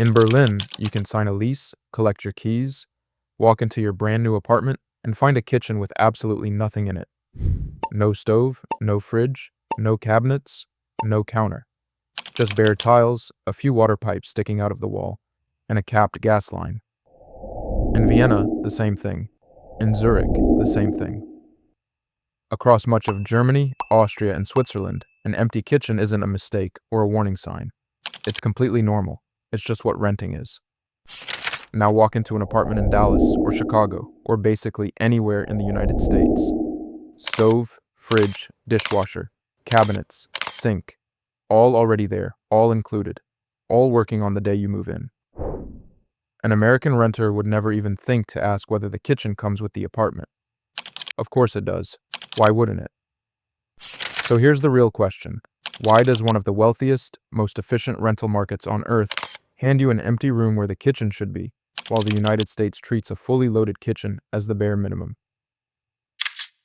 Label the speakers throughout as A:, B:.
A: In Berlin, you can sign a lease, collect your keys, walk into your brand new apartment, and find a kitchen with absolutely nothing in it. No stove, no fridge, no cabinets, no counter. Just bare tiles, a few water pipes sticking out of the wall, and a capped gas line. In Vienna, the same thing. In Zurich, the same thing. Across much of Germany, Austria, and Switzerland, an empty kitchen isn't a mistake or a warning sign. It's completely normal. It's just what renting is. Now walk into an apartment in Dallas or Chicago, or basically anywhere in the United States. Stove, fridge, dishwasher, cabinets, sink, all already there, all included, all working on the day you move in. An American renter would never even think to ask whether the kitchen comes with the apartment. Of course it does. Why wouldn't it? So here's the real question. Why does one of the wealthiest, most efficient rental markets on earth hand you an empty room where the kitchen should be, while the United States treats a fully loaded kitchen as the bare minimum?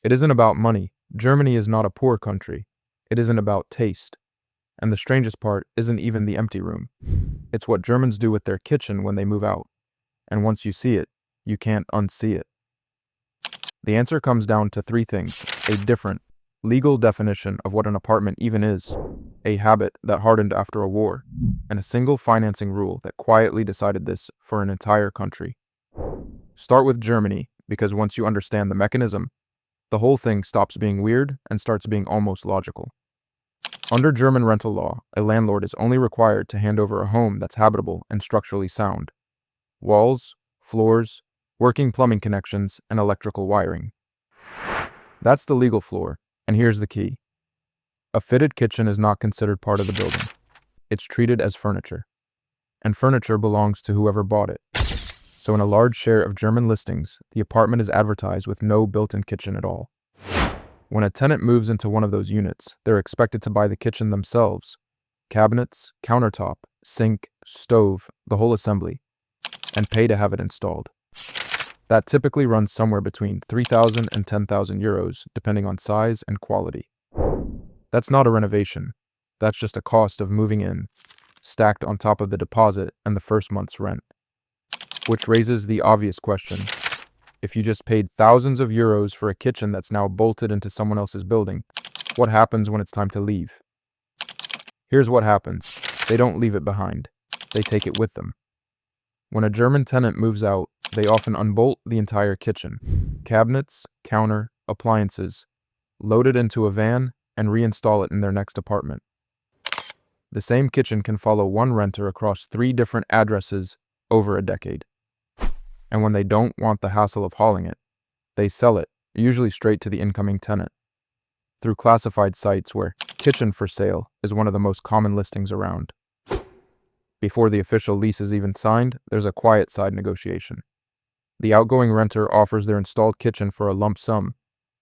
A: It isn't about money. Germany is not a poor country. It isn't about taste. And the strangest part isn't even the empty room. It's what Germans do with their kitchen when they move out. And once you see it, you can't unsee it. The answer comes down to three things: a different, legal definition of what an apartment even is, a habit that hardened after a war, and a single financing rule that quietly decided this for an entire country. Start with Germany, because once you understand the mechanism, the whole thing stops being weird and starts being almost logical. Under German rental law, a landlord is only required to hand over a home that's habitable and structurally sound. Walls, floors, working plumbing connections, and electrical wiring. That's the legal floor, and here's the key. A fitted kitchen is not considered part of the building. It's treated as furniture. And furniture belongs to whoever bought it. So in a large share of German listings, the apartment is advertised with no built-in kitchen at all. When a tenant moves into one of those units, they're expected to buy the kitchen themselves. Cabinets, countertop, sink, stove, the whole assembly, and pay to have it installed. That typically runs somewhere between 3,000 and 10,000 euros, depending on size and quality. That's not a renovation. That's just a cost of moving in, stacked on top of the deposit and the first month's rent. Which raises the obvious question. If you just paid thousands of euros for a kitchen that's now bolted into someone else's building, what happens when it's time to leave? Here's what happens. They don't leave it behind. They take it with them. When a German tenant moves out, they often unbolt the entire kitchen, cabinets, counter, appliances, load it into a van, and reinstall it in their next apartment. The same kitchen can follow one renter across 3 different addresses over a decade. And when they don't want the hassle of hauling it, they sell it, usually straight to the incoming tenant, through classified sites where kitchen for sale is one of the most common listings around. Before the official lease is even signed, there's a quiet side negotiation. The outgoing renter offers their installed kitchen for a lump sum,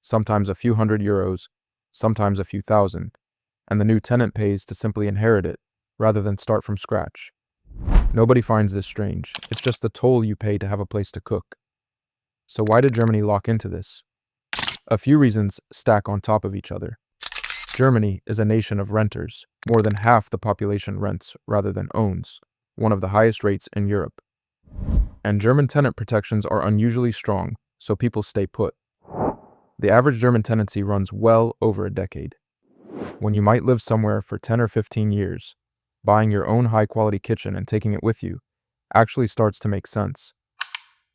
A: sometimes a few hundred euros, sometimes a few thousand, and the new tenant pays to simply inherit it, rather than start from scratch. Nobody finds this strange. It's just the toll you pay to have a place to cook. So why did Germany lock into this? A few reasons stack on top of each other. Germany is a nation of renters. More than half the population rents rather than owns, one of the highest rates in Europe. And German tenant protections are unusually strong, so people stay put. The average German tenancy runs well over a decade. When you might live somewhere for 10 or 15 years, buying your own high-quality kitchen and taking it with you actually starts to make sense.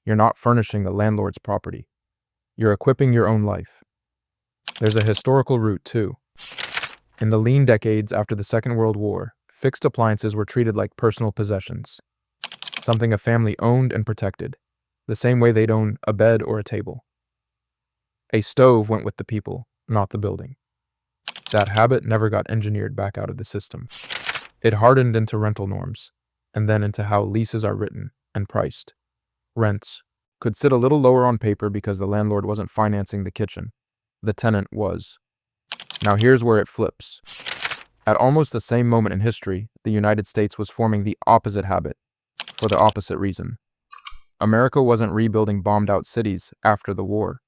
A: You're not furnishing the landlord's property. You're equipping your own life. There's a historical root, too. In the lean decades after the Second World War, fixed appliances were treated like personal possessions, something a family owned and protected, the same way they'd own a bed or a table. A stove went with the people, not the building. That habit never got engineered back out of the system. It hardened into rental norms, and then into how leases are written and priced. Rents could sit a little lower on paper because the landlord wasn't financing the kitchen. The tenant was. Now here's where it flips. At almost the same moment in history, the United States was forming the opposite habit, for the opposite reason. America wasn't rebuilding bombed-out cities after the war.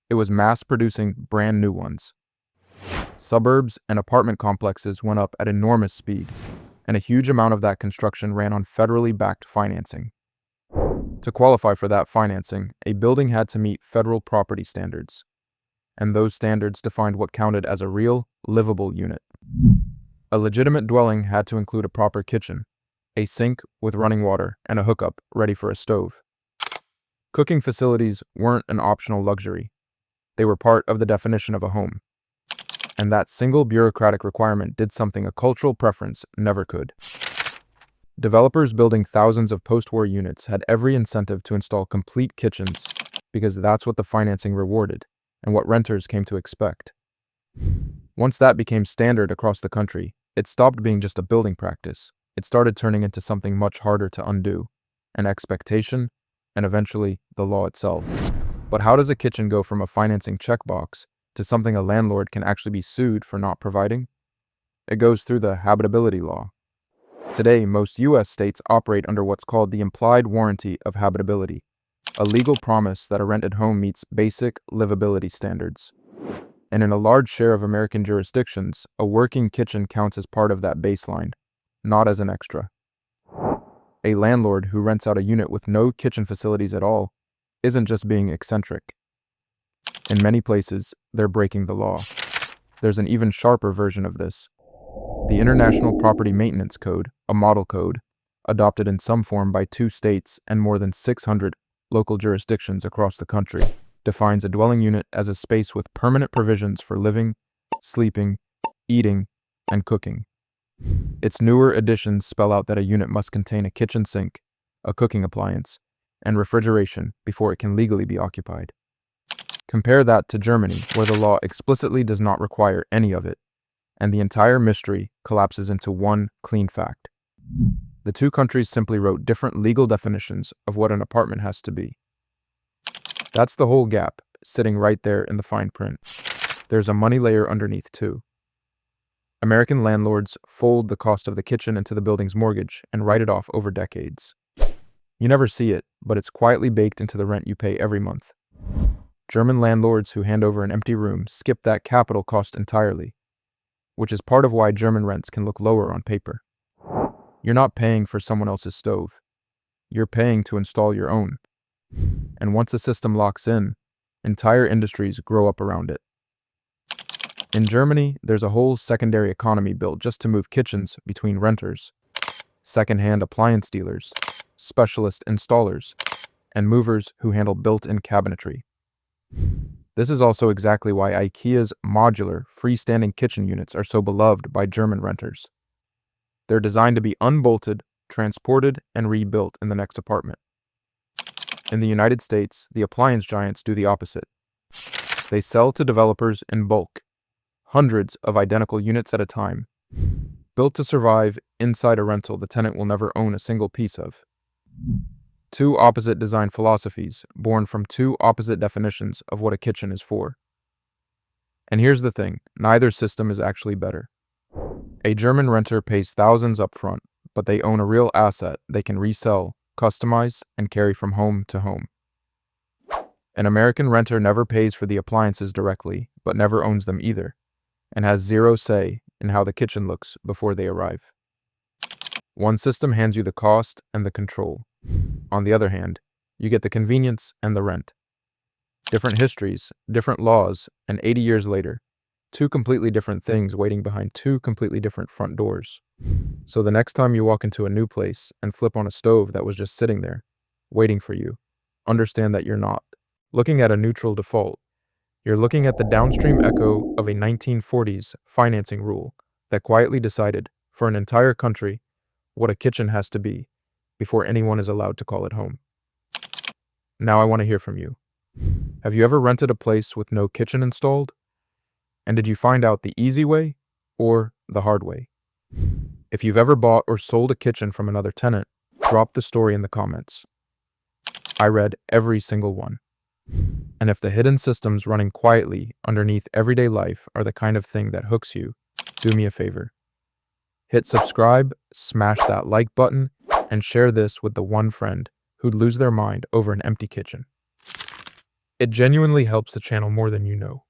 A: It was mass-producing brand new ones. Suburbs and apartment complexes went up at enormous speed, and a huge amount of that construction ran on federally backed financing. To qualify for that financing, a building had to meet federal property standards, and those standards defined what counted as a real, livable unit. A legitimate dwelling had to include a proper kitchen, a sink with running water, and a hookup ready for a stove. Cooking facilities weren't an optional luxury. They were part of the definition of a home. And that single bureaucratic requirement did something a cultural preference never could. Developers building thousands of post-war units had every incentive to install complete kitchens because that's what the financing rewarded and what renters came to expect. Once that became standard across the country, it stopped being just a building practice. It started turning into something much harder to undo, an expectation, and eventually the law itself. But how does a kitchen go from a financing checkbox to something a landlord can actually be sued for not providing? It goes through the habitability law. Today, most U.S. states operate under what's called the implied warranty of habitability, a legal promise that a rented home meets basic livability standards. And in a large share of American jurisdictions, a working kitchen counts as part of that baseline, not as an extra. A landlord who rents out a unit with no kitchen facilities at all isn't just being eccentric. In many places, they're breaking the law. There's an even sharper version of this. The International Property Maintenance Code, a model code, adopted in some form by 2 states and more than 600 local jurisdictions across the country, defines a dwelling unit as a space with permanent provisions for living, sleeping, eating, and cooking. Its newer editions spell out that a unit must contain a kitchen sink, a cooking appliance, and refrigeration before it can legally be occupied. Compare that to Germany, where the law explicitly does not require any of it, and the entire mystery collapses into one clean fact. The 2 countries simply wrote different legal definitions of what an apartment has to be. That's the whole gap, sitting right there in the fine print. There's a money layer underneath too. American landlords fold the cost of the kitchen into the building's mortgage and write it off over decades. You never see it, but it's quietly baked into the rent you pay every month. German landlords who hand over an empty room skip that capital cost entirely, which is part of why German rents can look lower on paper. You're not paying for someone else's stove. You're paying to install your own. And once a system locks in, entire industries grow up around it. In Germany, there's a whole secondary economy built just to move kitchens between renters, second-hand appliance dealers, specialist installers, and movers who handle built-in cabinetry. This is also exactly why IKEA's modular, freestanding kitchen units are so beloved by German renters. They're designed to be unbolted, transported, and rebuilt in the next apartment. In the United States, the appliance giants do the opposite. They sell to developers in bulk, hundreds of identical units at a time, built to survive inside a rental the tenant will never own a single piece of. 2 opposite design philosophies, born from 2 opposite definitions of what a kitchen is for. And here's the thing, neither system is actually better. A German renter pays thousands up front, but they own a real asset they can resell, customize, and carry from home to home. An American renter never pays for the appliances directly, but never owns them either, and has zero say in how the kitchen looks before they arrive. One system hands you the cost and the control. On the other hand, you get the convenience and the rent. Different histories, different laws, and 80 years later, 2 completely different things waiting behind 2 completely different front doors. So the next time you walk into a new place and flip on a stove that was just sitting there, waiting for you, understand that you're not looking at a neutral default. You're looking at the downstream echo of a 1940s financing rule that quietly decided, for an entire country, what a kitchen has to be before anyone is allowed to call it home. Now I want to hear from you. Have you ever rented a place with no kitchen installed? And did you find out the easy way or the hard way? If you've ever bought or sold a kitchen from another tenant, drop the story in the comments. I read every single one. And if the hidden systems running quietly underneath everyday life are the kind of thing that hooks you, do me a favor. Hit subscribe, smash that like button, and share this with the one friend who'd lose their mind over an empty kitchen. It genuinely helps the channel more than you know.